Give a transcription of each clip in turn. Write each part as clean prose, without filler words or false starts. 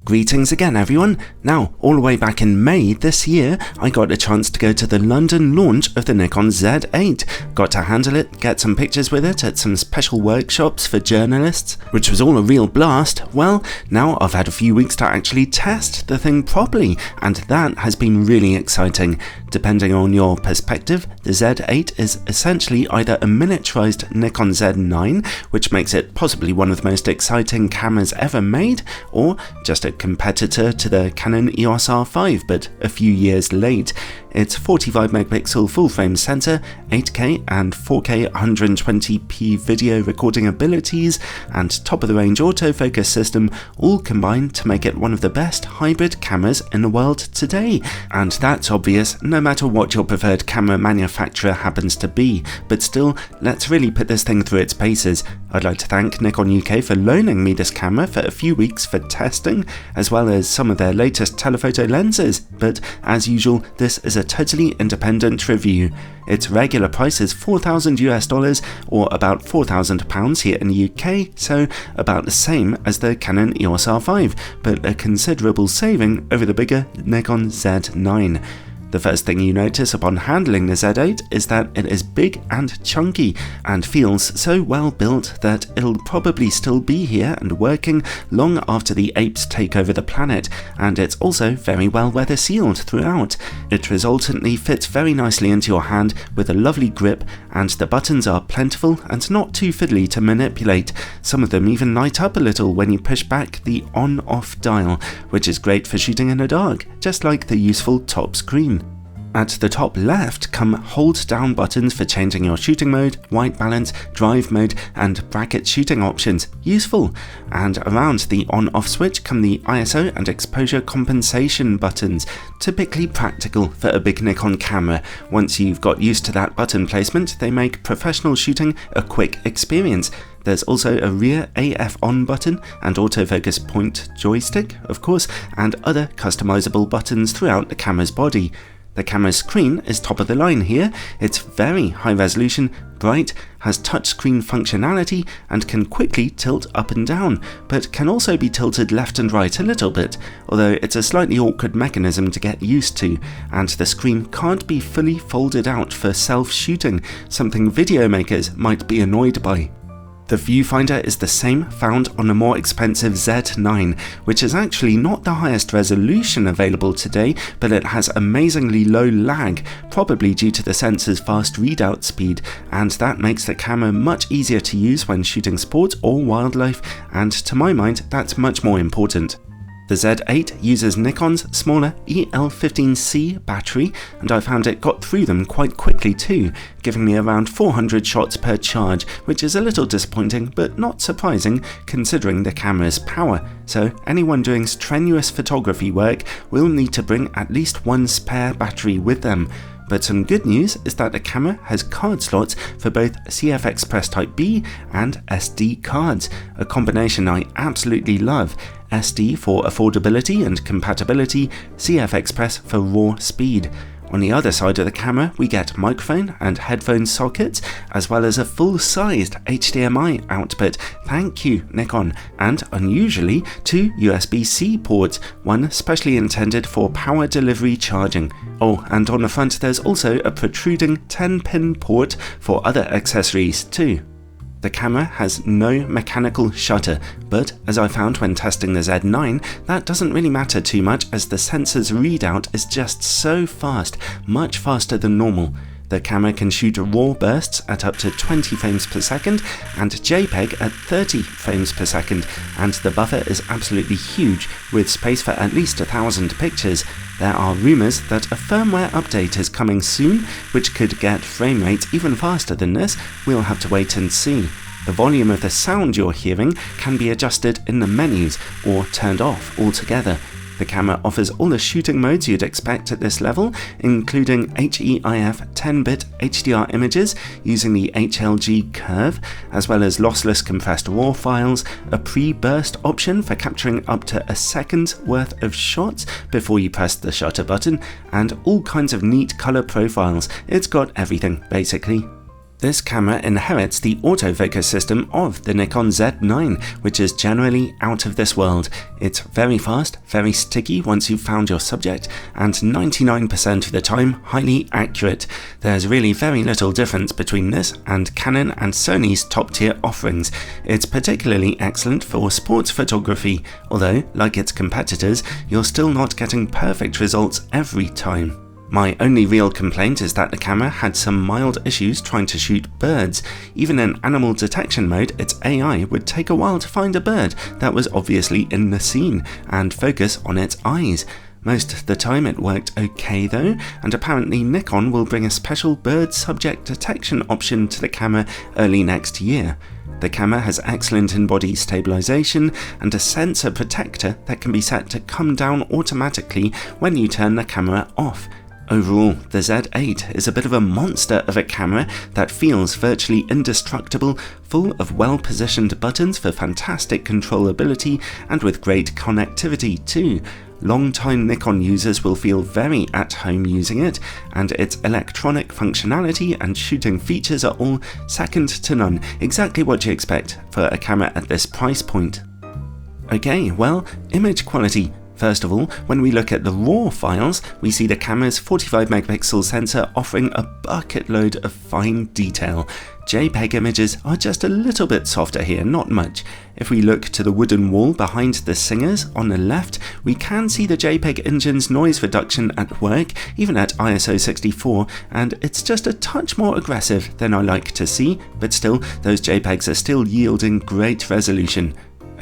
Greetings again everyone. Now, all the way back in May this year, I got a chance to go to the London launch of the Nikon Z8. Got to handle it, get some pictures with it at some special workshops for journalists, which was all a real blast. Well, now I've had a few weeks to actually test the thing properly, and that has been really exciting. Depending on your perspective, the Z8 is essentially either a miniaturised Nikon Z9, which makes it possibly one of the most exciting cameras ever made, or just a competitor to the Canon EOS R5, but a few years late. Its 45 megapixel full frame sensor, 8K and 4K 120p video recording abilities, and top of the range autofocus system all combine to make it one of the best hybrid cameras in the world today. And that's obvious no matter what your preferred camera manufacturer happens to be, but still, let's really put this thing through its paces. I'd like to thank Nikon UK for loaning me this camera for a few weeks for testing, as well as some of their latest telephoto lenses, but as usual, this is a totally independent review. Its regular price is $4,000 or about £4,000 here in the UK, so about the same as the Canon EOS R5, but a considerable saving over the bigger Nikon Z9. The first thing you notice upon handling the Z8 is that it is big and chunky, and feels so well built that it'll probably still be here and working long after the apes take over the planet, and it's also very well weather sealed throughout. It resultantly fits very nicely into your hand with a lovely grip, and the buttons are plentiful and not too fiddly to manipulate. Some of them even light up a little when you push back the on-off dial, which is great for shooting in the dark, just like the useful top screen. At the top left come hold down buttons for changing your shooting mode, white balance, drive mode and bracket shooting options, useful. And around the on off switch come the ISO and exposure compensation buttons, typically practical for a big Nikon camera. Once you've got used to that button placement, they make professional shooting a quick experience. There's also a rear AF on button and autofocus point joystick, of course, and other customizable buttons throughout the camera's body. The camera's screen is top of the line here. It's very high resolution, bright, has touchscreen functionality and can quickly tilt up and down, but can also be tilted left and right a little bit, although it's a slightly awkward mechanism to get used to, and the screen can't be fully folded out for self-shooting, something video makers might be annoyed by. The viewfinder is the same found on the more expensive Z9, which is actually not the highest resolution available today, but it has amazingly low lag, probably due to the sensor's fast readout speed, and that makes the camera much easier to use when shooting sport or wildlife, and to my mind that's much more important. The Z8 uses Nikon's smaller EL15C battery, and I found it got through them quite quickly too, giving me around 400 shots per charge, which is a little disappointing but not surprising considering the camera's power, so anyone doing strenuous photography work will need to bring at least one spare battery with them. But some good news is that the camera has card slots for both CF Express Type B and SD cards, a combination I absolutely love. SD for affordability and compatibility, CF Express for raw speed. On the other side of the camera we get microphone and headphone sockets, as well as a full-sized HDMI output, thank you Nikon, and unusually 2 USB-C ports, one specially intended for power delivery charging. Oh, and on the front there's also a protruding 10-pin port for other accessories too. The camera has no mechanical shutter, but as I found when testing the Z9, that doesn't really matter too much as the sensor's readout is just so fast, much faster than normal. The camera can shoot raw bursts at up to 20 frames per second and JPEG at 30 frames per second, and the buffer is absolutely huge, with space for at least 1,000 pictures. There are rumours that a firmware update is coming soon, which could get frame rates even faster than this. We'll have to wait and see. The volume of the sound you're hearing can be adjusted in the menus or turned off altogether. The camera offers all the shooting modes you'd expect at this level, including HEIF 10-bit HDR images using the HLG curve, as well as lossless compressed RAW files, a pre-burst option for capturing up to a second's worth of shots before you press the shutter button, and all kinds of neat color profiles. It's got everything, basically. This camera inherits the autofocus system of the Nikon Z9, which is generally out of this world. It's very fast, very sticky once you've found your subject, and 99% of the time highly accurate. There's really very little difference between this and Canon and Sony's top-tier offerings. It's particularly excellent for sports photography, although, like its competitors, you're still not getting perfect results every time. My only real complaint is that the camera had some mild issues trying to shoot birds. Even in animal detection mode, its AI would take a while to find a bird that was obviously in the scene and focus on its eyes. Most of the time it worked okay though, and apparently Nikon will bring a special bird subject detection option to the camera early next year. The camera has excellent in-body stabilization and a sensor protector that can be set to come down automatically when you turn the camera off. Overall, the Z8 is a bit of a monster of a camera that feels virtually indestructible, full of well-positioned buttons for fantastic controllability and with great connectivity too. Long-time Nikon users will feel very at home using it, and its electronic functionality and shooting features are all second to none, exactly what you expect for a camera at this price point. Okay, well, image quality. First of all, when we look at the RAW files, we see the camera's 45 megapixel sensor offering a bucket load of fine detail. JPEG images are just a little bit softer here, not much. If we look to the wooden wall behind the singers on the left, we can see the JPEG engine's noise reduction at work, even at ISO 64, and it's just a touch more aggressive than I like to see, but still, those JPEGs are still yielding great resolution.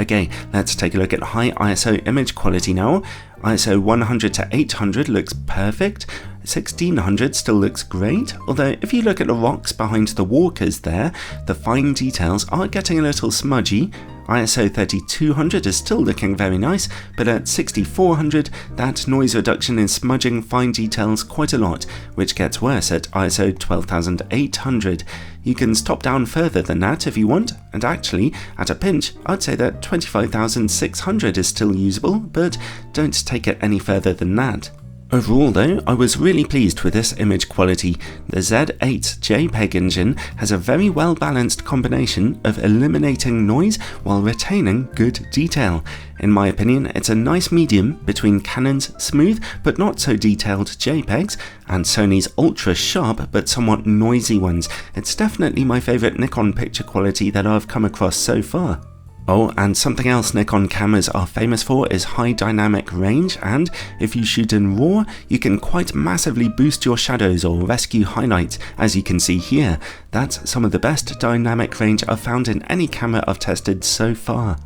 Okay, let's take a look at high ISO image quality now. ISO 100 to 800 looks perfect. 1600 still looks great, although if you look at the rocks behind the walkers there, the fine details are getting a little smudgy. ISO 3200 is still looking very nice, but at 6400 that noise reduction is smudging fine details quite a lot, which gets worse at ISO 12800. You can stop down further than that if you want, and actually, at a pinch, I'd say that 25600 is still usable, but don't take it any further than that. Overall though, I was really pleased with this image quality. The Z8 JPEG engine has a very well balanced combination of eliminating noise while retaining good detail. In my opinion, it's a nice medium between Canon's smooth but not so detailed JPEGs and Sony's ultra sharp but somewhat noisy ones. It's definitely my favourite Nikon picture quality that I've come across so far. Oh, and something else Nikon cameras are famous for is high dynamic range, and if you shoot in RAW, you can quite massively boost your shadows or rescue highlights, as you can see here. That's some of the best dynamic range I've found in any camera I've tested so far.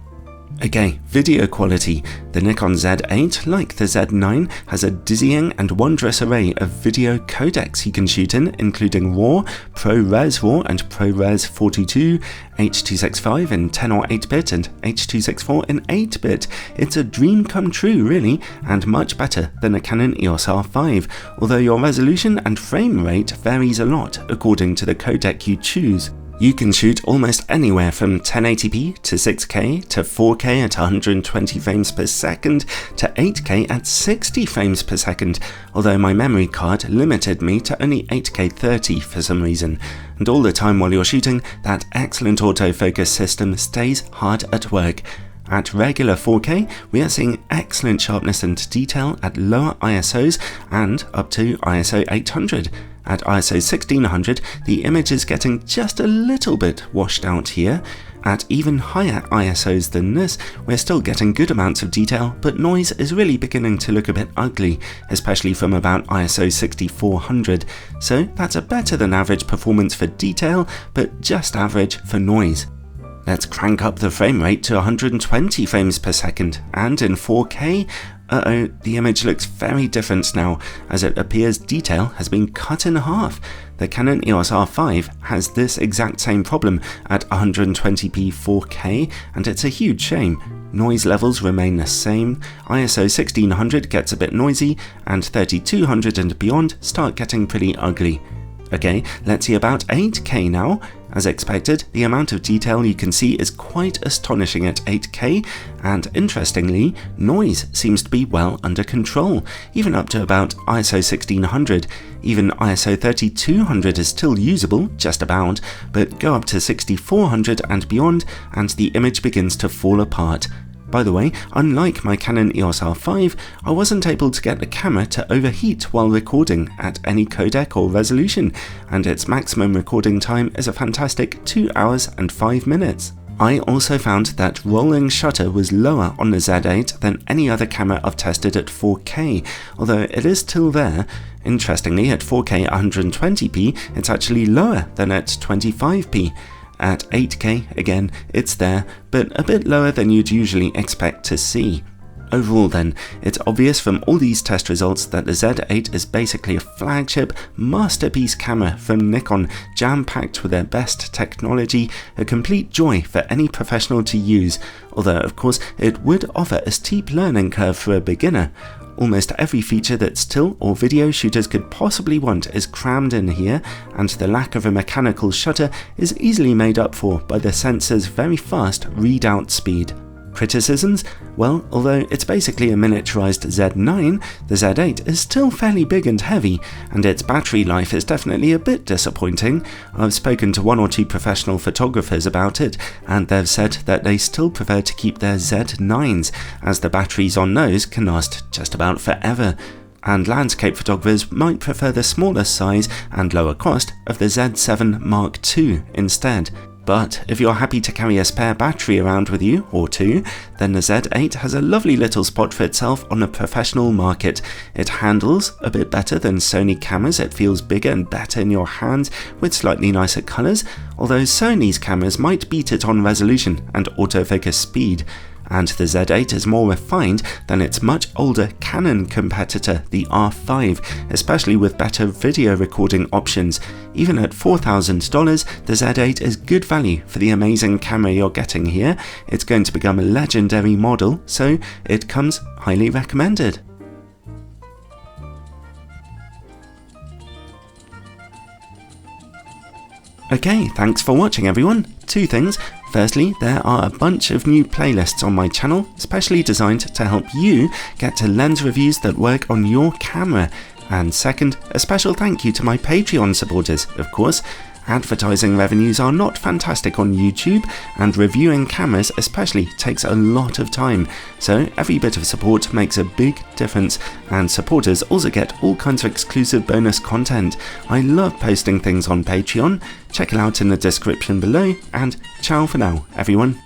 Okay, video quality. The Nikon Z8, like the Z9, has a dizzying and wondrous array of video codecs you can shoot in, including RAW, ProRes RAW and ProRes 422, H.265 in 10 or 8-bit and H.264 in 8-bit. It's a dream come true really, and much better than a Canon EOS R5, although your resolution and frame rate varies a lot according to the codec you choose. You can shoot almost anywhere from 1080p to 6K to 4K at 120 frames per second to 8K at 60 frames per second, although my memory card limited me to only 8K 30 for some reason. And all the time while you're shooting, that excellent autofocus system stays hard at work. At regular 4K, we are seeing excellent sharpness and detail at lower ISOs and up to ISO 800. At ISO 1600, the image is getting just a little bit washed out here. At even higher ISOs than this, we're still getting good amounts of detail, but noise is really beginning to look a bit ugly, especially from about ISO 6400. So that's a better than average performance for detail, but just average for noise. Let's crank up the frame rate to 120 frames per second, and in 4K, the image looks very different now, as it appears detail has been cut in half. The Canon EOS R5 has this exact same problem at 120p 4K, and it's a huge shame. Noise levels remain the same, ISO 1600 gets a bit noisy, and 3200 and beyond start getting pretty ugly. Okay, let's see about 8K now. As expected, the amount of detail you can see is quite astonishing at 8K, and interestingly, noise seems to be well under control, even up to about ISO 1600. Even ISO 3200 is still usable, just about, but go up to 6400 and beyond, and the image begins to fall apart. By the way, unlike my Canon EOS R5, I wasn't able to get the camera to overheat while recording at any codec or resolution, and its maximum recording time is a fantastic 2 hours and 5 minutes. I also found that rolling shutter was lower on the Z8 than any other camera I've tested at 4K, although it is still there. Interestingly, at 4K 120p, it's actually lower than at 25p. At 8K, again, it's there, but a bit lower than you'd usually expect to see. Overall then, it's obvious from all these test results that the Z8 is basically a flagship masterpiece camera from Nikon, jam-packed with their best technology, a complete joy for any professional to use, although of course it would offer a steep learning curve for a beginner. Almost every feature that still or video shooters could possibly want is crammed in here, and the lack of a mechanical shutter is easily made up for by the sensor's very fast readout speed. Criticisms? Well, although it's basically a miniaturised Z9, the Z8 is still fairly big and heavy, and its battery life is definitely a bit disappointing. I've spoken to 1 or 2 professional photographers about it, and they've said that they still prefer to keep their Z9s, as the batteries on those can last just about forever. And landscape photographers might prefer the smaller size and lower cost of the Z7 Mark II instead. But if you're happy to carry a spare battery around with you, or 2, then the Z8 has a lovely little spot for itself on the professional market. It handles a bit better than Sony cameras, it feels bigger and better in your hands with slightly nicer colours, although Sony's cameras might beat it on resolution and autofocus speed. And the Z8 is more refined than its much older Canon competitor, the R5, especially with better video recording options. Even at $4,000, the Z8 is good value for the amazing camera you're getting here. It's going to become a legendary model, so it comes highly recommended. Okay, thanks for watching everyone. 2 things. Firstly, there are a bunch of new playlists on my channel, specially designed to help you get to lens reviews that work on your camera. And second, a special thank you to my Patreon supporters, of course. Advertising revenues are not fantastic on YouTube, and reviewing cameras especially takes a lot of time, so every bit of support makes a big difference, and supporters also get all kinds of exclusive bonus content. I love posting things on Patreon. Check it out in the description below, and ciao for now, everyone.